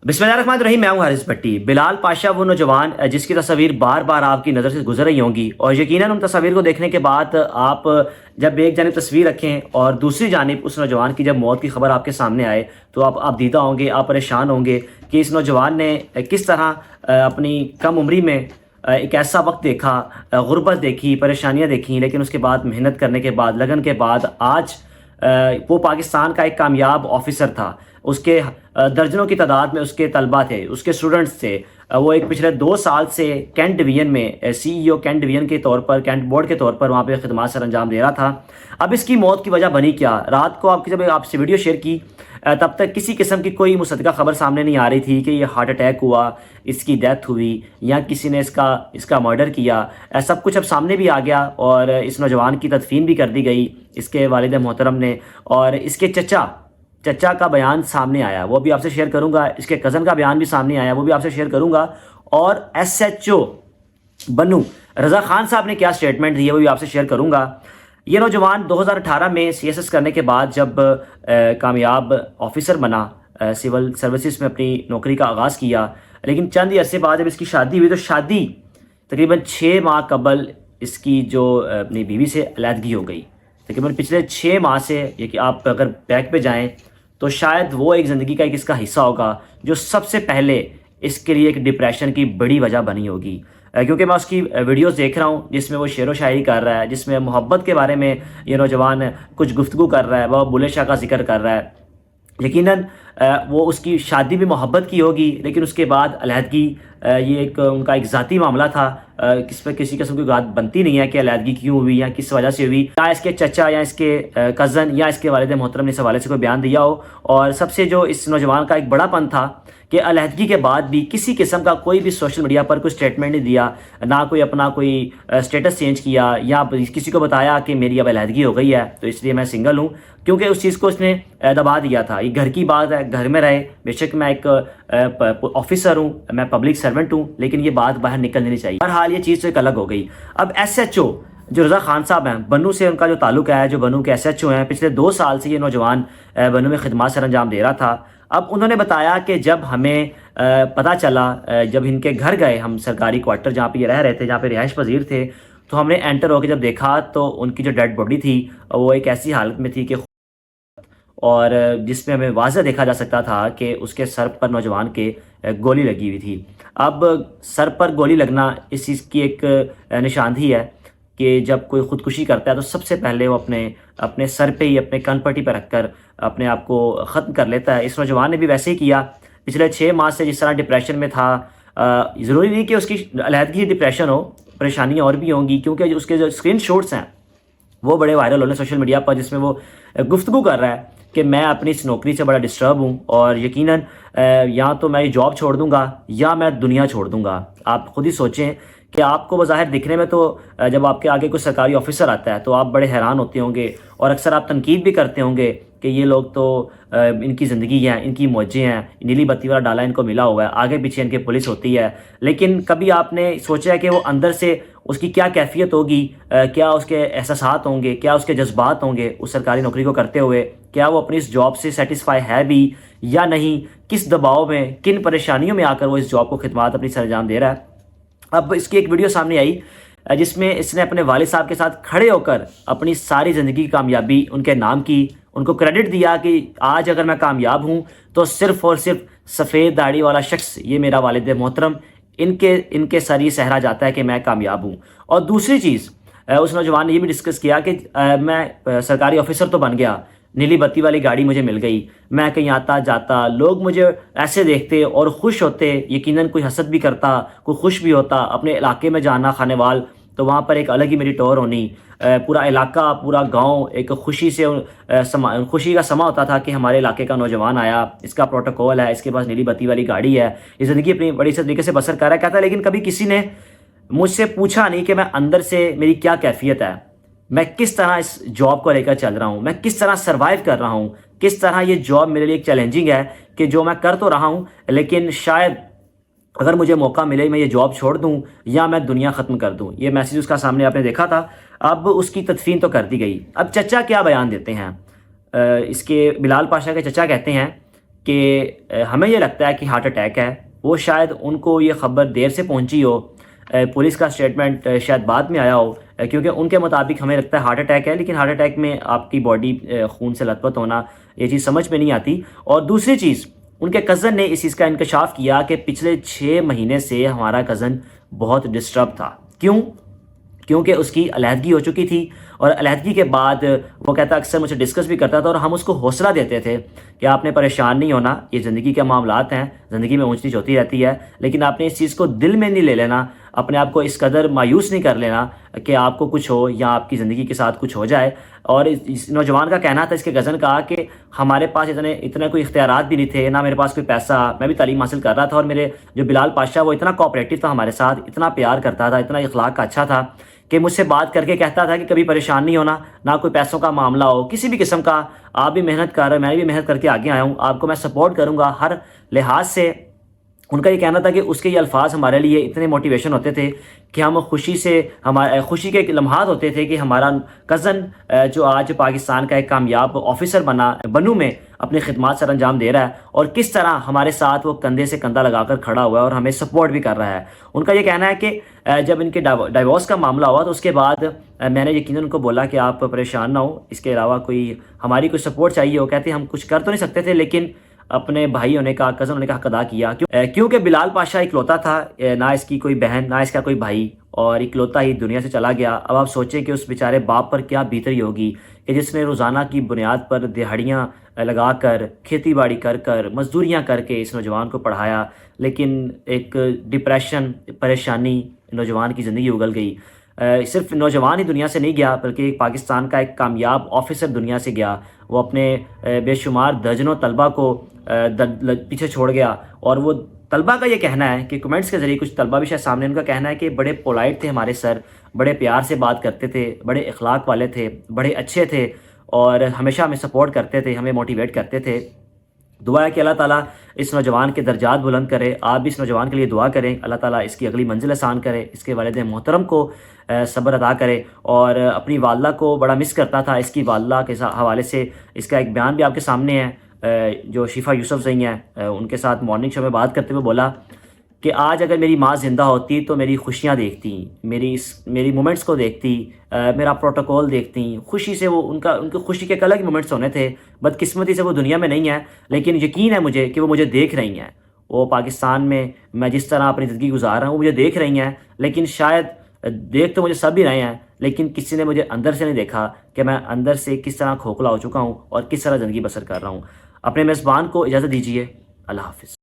बिस्मिल्लाहिर्रहमानिर्रहीम। मैं हूं हारिस भट्टी। बिलाल पाशा वो नौजवान जिसकी तस्वीर बार बार आपकी नज़र से गुजर रही होंगी और यकीनन उन तस्वीर को देखने के बाद आप जब एक जानिब तस्वीर रखें और दूसरी जानिब उस नौजवान की जब मौत की खबर आपके सामने आए तो आप दीदा होंगे, आप परेशान होंगे कि इस नौजवान ने किस तरह अपनी कम उम्री में एक ऐसा वक्त देखा, गुर्बत देखी, परेशानियाँ देखी, लेकिन उसके बाद मेहनत करने के बाद, लगन के बाद आज वो पाकिस्तान का एक कामयाब ऑफिसर था। उसके दर्जनों की तादाद में उसके तलबा थे, उसके स्टूडेंट्स थे। वो एक पिछले 2 साल से कैंट डिवीज़न में सीईओ कैंट डिवीज़न के तौर पर, कैंट बोर्ड के तौर पर वहाँ पे खिदमत सर अंजाम दे रहा था। अब इसकी मौत की वजह बनी क्या? रात को जब आपसे वीडियो शेयर की तब तक किसी किस्म की कोई मुसद्दका खबर सामने नहीं आ रही थी कि ये हार्ट अटैक हुआ, इसकी डेथ हुई या किसी ने इसका मर्डर किया। सब कुछ अब सामने भी आ गया और इस नौजवान की तदफीन भी कर दी गई इसके वालिद मोहतरम ने, और इसके चचा का बयान सामने आया, वो भी आपसे शेयर करूंगा। इसके कज़न का बयान भी सामने आया, वो भी आपसे शेयर करूंगा। और एसएचओ बनू रज़ा खान साहब ने क्या स्टेटमेंट दी है वो भी आपसे शेयर करूंगा। ये नौजवान 2018 में सीएसएस करने के बाद जब कामयाब ऑफिसर बना, सिविल सर्विसेज में अपनी नौकरी का आगाज़ किया, लेकिन चंद ही अरसे बाद जब इसकी शादी हुई तो शादी तकरीबन 6 माह कबल इसकी जो अपनी बीवी से अलहदगी हो गई। तकरीबन पिछले 6 माह से, ये कि आप अगर बैक पे जाएं तो शायद वो एक ज़िंदगी का एक इसका हिस्सा होगा जो सबसे पहले इसके लिए एक डिप्रेशन की बड़ी वजह बनी होगी। क्योंकि मैं उसकी वीडियोस देख रहा हूँ जिसमें वो शेर व शायरी कर रहा है, जिसमें मोहब्बत के बारे में ये नौजवान कुछ गुफ्तगू कर रहा है, वह बुल्ले शाह का जिक्र कर रहा है। यकीनन वो उसकी शादी भी मोहब्बत की होगी, लेकिन उसके बाद अलहदगी, ये एक उनका एक ज़ाती मामला था। किस पर किसी किस्म की बात बनती नहीं है कि अलहदगी क्यों हुई या किस वजह से हुई, या इसके चचा या इसके कज़न या इसके वालिद मोहतरम ने इस हवाले से कोई बयान दिया हो। और सबसे जो इस नौजवान का एक बड़ापन था कि अलहदगी के बाद भी किसी किस्म का कोई भी सोशल मीडिया पर कोई स्टेटमेंट नहीं दिया, ना कोई अपना कोई स्टेटस चेंज किया या किसी को बताया कि मेरी अब अलहदगी हो गई है तो इसलिए मैं सिंगल हूँ, क्योंकि उस चीज़ को उसने दबा दिया था। ये घर की बात है, घर में रहे। बेशक मैं एक ऑफिसर हूँ, मैं पब्लिक सर्वेंट हूँ, लेकिन ये बात बाहर निकलनी नहीं चाहिए। हर हाल ये चीज़ तो एक अलग हो गई। अब एसएचओ जो रज़ा खान साहब हैं, बनू से उनका जो ताल्लुक है, जो बनू के एसएचओ हैं, पिछले 2 साल से ये नौजवान बनू में खिदमत सर अंजाम दे रहा था। अब उन्होंने बताया कि जब हमें पता चला, जब इनके घर गए हम, सरकारी क्वार्टर जहाँ पे ये रह रहे थे, जहाँ पे रिहाइश पजीर थे, तो हमने एंटर होकर जब देखा तो उनकी जो डेड बॉडी थी वो एक ऐसी हालत में थी कि, और जिसमें हमें वाज़ह देखा जा सकता था कि उसके सर पर नौजवान के गोली लगी हुई थी। अब सर पर गोली लगना इस चीज़ की एक निशानदेही है कि जब कोई ख़ुदकुशी करता है तो सबसे पहले वो अपने सर पे ही, अपने कन पट्टी पर रखकर अपने आप को ख़त्म कर लेता है। इस नौजवान ने भी वैसे ही किया। पिछले 6 माह से जिस तरह डिप्रेशन में था, ज़रूरी नहीं कि उसकी अलहदगी डिप्रेशन हो, परेशानियाँ और भी होंगी, क्योंकि उसके जो स्क्रीन शॉट्स हैं वो बड़े वायरल हो रहे हैं सोशल मीडिया पर, जिसमें वो गुफ्तगू कर रहा है कि मैं अपनी इस नौकरी से बड़ा डिस्टर्ब हूँ और यकीनन या तो मैं ये जॉब छोड़ दूँगा या मैं दुनिया छोड़ दूँगा। आप खुद ही सोचें कि आपको बज़ाहिर दिखने में तो जब आपके आगे कोई सरकारी ऑफिसर आता है तो आप बड़े हैरान होते होंगे और अक्सर आप तनकीद भी करते होंगे कि ये लोग तो इनकी ज़िंदगी है, इनकी मौजें हैं, नीली बत्ती वाला डाला इनको मिला हुआ है, आगे पीछे इनके पुलिस होती है। लेकिन कभी आपने सोचा है कि वो अंदर से उसकी क्या कैफियत होगी, क्या उसके एहसासात होंगे, क्या उसके जज्बात होंगे उस सरकारी नौकरी को करते हुए? क्या वो अपनी इस जॉब से सेटिस्फाई है भी या नहीं? किस दबाव में, किन परेशानियों में आकर वो इस जॉब को खिदमत अपनी सरंजाम दे रहा है? अब इसकी एक वीडियो सामने आई जिसमें इसने अपने वालिद साहब के साथ खड़े होकर अपनी सारी ज़िंदगी की कामयाबी उनके नाम की, उनको क्रेडिट दिया कि आज अगर मैं कामयाब हूँ तो सिर्फ़ और सिर्फ सफ़ेद दाढ़ी वाला शख्स, ये मेरा वालिद मोहतरम, इनके सर ये सहरा जाता है कि मैं कामयाब हूँ। और दूसरी चीज़, उस नौजवान ने ये भी डिस्कस किया कि मैं सरकारी ऑफिसर तो बन गया, नीली बत्ती वाली गाड़ी मुझे मिल गई, मैं कहीं आता जाता, लोग मुझे ऐसे देखते और खुश होते, यकीनन कोई हसद भी करता, कोई खुश भी होता। अपने इलाके में जाना खानेवाल तो वहाँ पर एक अलग ही मेरी टोर होनी, पूरा इलाका, पूरा गांव एक खुशी से खुशी का समा होता था कि हमारे इलाके का नौजवान आया, इसका प्रोटोकॉल है, इसके पास नीली बत्ती वाली गाड़ी है, ये ज़िंदगी अपनी बड़ी अच्छे तरीके से बसर कर रहा है। कहता है लेकिन कभी किसी ने मुझसे पूछा नहीं कि मैं अंदर से मेरी क्या कैफियत है, मैं किस तरह इस जॉब को लेकर चल रहा हूँ, मैं किस तरह सर्वाइव कर रहा हूँ, किस तरह ये जॉब मेरे लिए एक चैलेंजिंग है कि जो मैं कर तो रहा हूँ लेकिन शायद अगर मुझे मौका मिले मैं ये जॉब छोड़ दूं या मैं दुनिया ख़त्म कर दूं। ये मैसेज उसका सामने आपने देखा था। अब उसकी तदफीन तो कर दी गई। अब चचा क्या बयान देते हैं? इसके बिलाल पाशा के चचा कहते हैं کہ ہمیں یہ لگتا ہے کہ ہارٹ اٹیک ہے. وہ شاید ان کو یہ خبر دیر سے پہنچی ہو, پولیس کا اسٹیٹمنٹ شاید بعد میں آیا ہو, کیونکہ ان کے مطابق ہمیں لگتا ہے ہارٹ اٹیک ہے, لیکن ہارٹ اٹیک میں آپ کی باڈی خون سے لت پت ہونا, یہ چیز سمجھ میں نہیں آتی. اور دوسری چیز, ان کے کزن نے اس چیز کا انکشاف کیا کہ پچھلے 6 مہینے سے ہمارا کزن بہت ڈسٹرب تھا. کیوں؟ کیونکہ اس کی علیحدگی ہو چکی تھی, اور علیحدگی کے بعد وہ کہتا اکثر مجھے ڈسکس بھی کرتا تھا, اور ہم اس کو حوصلہ دیتے تھے کہ آپ نے پریشان نہیں ہونا, یہ زندگی کے معاملات ہیں, زندگی میں اونچ نیچ ہوتی رہتی ہے, لیکن آپ نے اس چیز کو دل میں نہیں لے لینا, اپنے آپ کو اس قدر مایوس نہیں کر لینا کہ آپ کو کچھ ہو یا آپ کی زندگی کے ساتھ کچھ ہو جائے. اور اس نوجوان کا کہنا تھا, اس کے کزن کا, کہ ہمارے پاس اتنے کوئی اختیارات بھی نہیں تھے, نہ میرے پاس کوئی پیسہ, میں بھی تعلیم حاصل کر رہا تھا, اور میرے جو بلال پاشا وہ اتنا کوآپریٹو تھا ہمارے ساتھ, اتنا پیار کرتا تھا, اتنا اخلاق کا اچھا تھا کہ مجھ سے بات کر کے کہتا تھا کہ کبھی پریشان نہیں ہونا, نہ کوئی پیسوں کا معاملہ ہو کسی بھی قسم کا, آپ بھی محنت کر رہے ہیں, میں بھی محنت کر کے آگے آیا ہوں, آپ کو میں سپورٹ کروں گا ہر لحاظ سے. ان کا یہ کہنا تھا کہ اس کے یہ الفاظ ہمارے لیے اتنے موٹیویشن ہوتے تھے کہ ہم خوشی سے, ہمارے خوشی کے لمحات ہوتے تھے کہ ہمارا کزن جو آج پاکستان کا ایک کامیاب آفیسر بنو میں اپنی خدمات سر انجام دے رہا ہے, اور کس طرح ہمارے ساتھ وہ کندھے سے کندھا لگا کر کھڑا ہوا ہے اور ہمیں سپورٹ بھی کر رہا ہے. ان کا یہ کہنا ہے کہ جب ان کے ڈائیورس کا معاملہ ہوا تو اس کے بعد میں نے یقیناً ان کو بولا کہ آپ پریشان نہ ہو, اس کے علاوہ کوئی ہماری کوئی سپورٹ چاہیے ہو. کہتے ہم کچھ کر تو نہیں سکتے تھے, لیکن اپنے بھائی ہونے کا, کزن ہونے کا حق ادا کیا, کیونکہ بلال پاشا اکلوتا تھا, نہ اس کی کوئی بہن, نہ اس کا کوئی بھائی, اور اکلوتا ہی دنیا سے چلا گیا. اب آپ سوچیں کہ اس بیچارے باپ پر کیا بیت رہی ہوگی کہ جس نے روزانہ کی بنیاد پر دہاڑیاں لگا کر, کھیتی باڑی کر مزدوریاں کر کے اس نوجوان کو پڑھایا, لیکن ایک ڈپریشن, پریشانی نوجوان کی زندگی اگل گئی. صرف نوجوان ہی دنیا سے نہیں گیا, بلکہ پاکستان کا ایک کامیاب آفیسر دنیا سے گیا. وہ اپنے بے شمار درجنوں طلبہ کو پیچھے چھوڑ گیا. اور وہ طلبہ کا یہ کہنا ہے کہ کمنٹس کے ذریعے کچھ طلبہ بھی شاید سامنے, ان کا کہنا ہے کہ بڑے پولائٹ تھے ہمارے سر, بڑے پیار سے بات کرتے تھے, بڑے اخلاق والے تھے, بڑے اچھے تھے, اور ہمیشہ ہمیں سپورٹ کرتے تھے, ہمیں موٹیویٹ کرتے تھے. دعا ہے کہ اللہ تعالیٰ اس نوجوان کے درجات بلند کرے. آپ بھی اس نوجوان کے لیے دعا کریں, اللہ تعالیٰ اس کی اگلی منزل آسان کرے, اس کے والد محترم کو صبر عطا کرے. اور اپنی والدہ کو بڑا مس کرتا تھا. اس کی والدہ کے حوالے سے اس کا ایک بیان بھی آپ کے سامنے ہے, جو شفا یوسف زئی ہیں, ان کے ساتھ مارننگ شو میں بات کرتے ہوئے بولا کہ آج اگر میری ماں زندہ ہوتی تو میری خوشیاں دیکھتی, میری مومنٹس کو دیکھتی, میرا پروٹوکول دیکھتی, خوشی سے وہ ان کے خوشی کے الگ مومنٹس ہونے تھے. بدقسمتی سے وہ دنیا میں نہیں ہے, لیکن یقین ہے مجھے کہ وہ مجھے دیکھ رہی ہیں. وہ پاکستان میں جس طرح اپنی زندگی گزار رہا ہوں, وہ مجھے دیکھ رہی ہیں, لیکن شاید دیکھ تو مجھے سب ہی رہے ہیں, لیکن کسی نے مجھے اندر سے نہیں دیکھا کہ میں اندر سے کس طرح کھوکھلا ہو چکا ہوں اور کس طرح زندگی بسر کر رہا ہوں. اپنے میزبان کو اجازت دیجیے. اللہ حافظ.